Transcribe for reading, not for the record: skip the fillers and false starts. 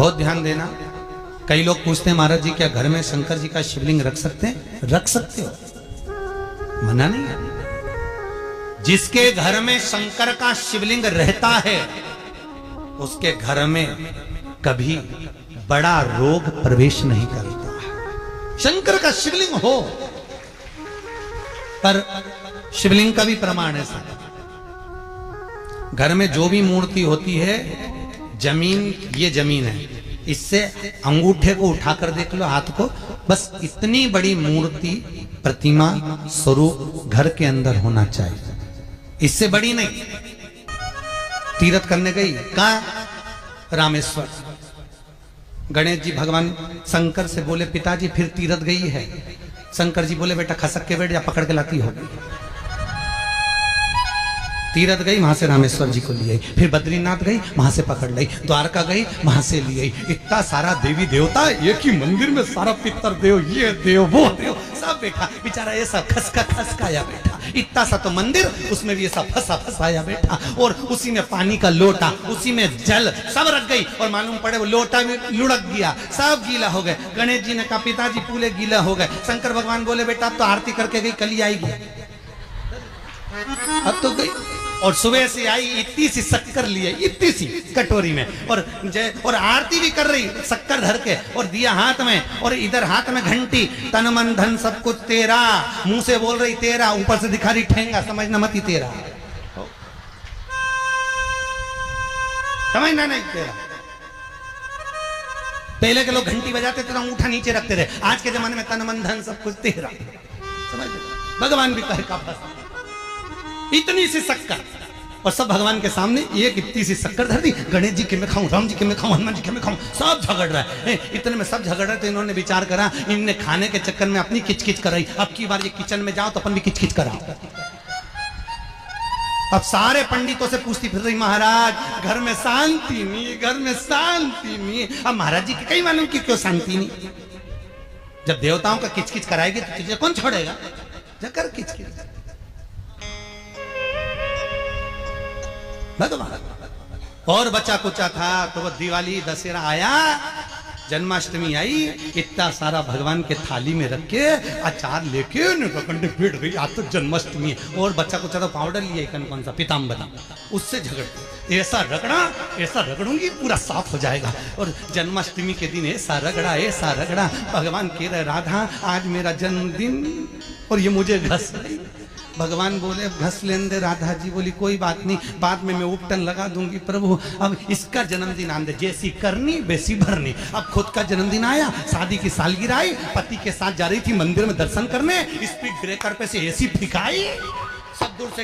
बहुत ध्यान देना। कई लोग पूछते हैं महाराज जी क्या घर में शंकर जी का शिवलिंग रख सकते हैं? रख सकते हो, मना नहीं है। जिसके घर में शंकर का शिवलिंग रहता है उसके घर में कभी बड़ा रोग प्रवेश नहीं करता। शंकर का शिवलिंग हो, पर शिवलिंग का भी प्रमाण है साहब। घर में जो भी मूर्ति होती है, जमीन ये जमीन है, इससे अंगूठे को उठाकर देख लो, हाथ को, बस इतनी बड़ी मूर्ति प्रतिमा स्वरूप घर के अंदर होना चाहिए, इससे बड़ी नहीं। तीर्थ करने गई कहाँ? रामेश्वर। गणेश जी भगवान शंकर से बोले पिताजी फिर तीर्थ गई है। शंकर जी बोले बेटा खसक के बैठ जा, पकड़ के लाती होगी। तीर्थ गई, वहां से रामेश्वर जी को ले आई, फिर बद्रीनाथ गई, वहां से पकड़ लाई, द्वारका गई, वहां से ले आई। इतना सारा देवी देवता एक ही मंदिर में, सारा पितर देव, ये देव वो देव सब बैठा, बेचारा ये सब खसकाया बैठा। इतना सा तो मंदिर, उसमें भी ये सब फंसाया बैठा, और उसी में पानी का लोटा, उसी में जल सब रख गई, और मालूम पड़े वो लोटा भी लुढ़क गया, सब गीला हो गए। गणेश जी ने कहा पिताजी पूरे गीला हो गए। शंकर भगवान बोले बेटा अब तो आरती करके गई, कल ही आएगी। अब तो गई, और सुबह से आई, इतनी सी शक्कर लिए, इतनी सी कटोरी में, और आरती भी कर रही शक्कर धर के, और दिया हाथ में, और इधर हाथ में घंटी, तन मन धन सब कुछ तेरा, मुंह से बोल रही तेरा, ऊपर से दिखा रही ठेंगा, समझना मत ही तेरा, समझना नहीं तेरा। पहले के लोग घंटी बजाते थे, अंगूठा नीचे रखते थे। आज के जमाने में तन मन धन सब कुछ तेरा, समझ? भगवान भी कहे का इतनी सी शक्कर, और सब भगवान के सामने एक इतनी सी शक्कर धर दी। गणेश जी के मैं खाऊं, राम जी के मैं खाऊं, हनुमान जी के मैं खाऊं, सब झगड़ रहा है। इतने में सब झगड़ रहे थे, इन्होंने विचार करा, इनने खाने के चक्कर में अपनी किचकिच कराई, अब की बार ये किचन में जाओ तो अपन भी किचकिच कराओ। अब सारे पंडितों से पूछती फिर रही महाराज घर में शांति नहीं, घर में शांति नहीं। अब महाराज जी के कई मालूम की क्यों शांति नहीं? जब देवताओं का किचकिच कराएगी तो तुझे कौन छोड़ेगा? जकर किचकिच भगवान। और बचा कुचा था तो वो दिवाली दशहरा आया, जन्माष्टमी आई, इतना सारा भगवान के थाली में रख के अचार लेके कंडे पेट गई, आज तो जन्माष्टमी है। और बच्चा कुचा तो पाउडर लिया कौन सा पीताम्बरी, उससे झगड़ते, ऐसा रगड़ूंगी पूरा साफ हो जाएगा। और जन्माष्टमी के दिन ऐसा रगड़ा, भगवान कह रहे राधा आज मेरा जन्मदिन और ये मुझे घस रही। भगवान बोले घस लेने दे। राधा जी बोली कोई बात नहीं, बाद में मैं उपटन लगा दूंगी प्रभु, अब इसका जन्मदिन आने दे, जैसी करनी वैसी भरनी। अब खुद का जन्मदिन आया, शादी की सालगिरह आई, पति के साथ जा रही थी मंदिर में दर्शन करने, स्पीड ब्रेकर पे से एसी फिकाई, सब दूर से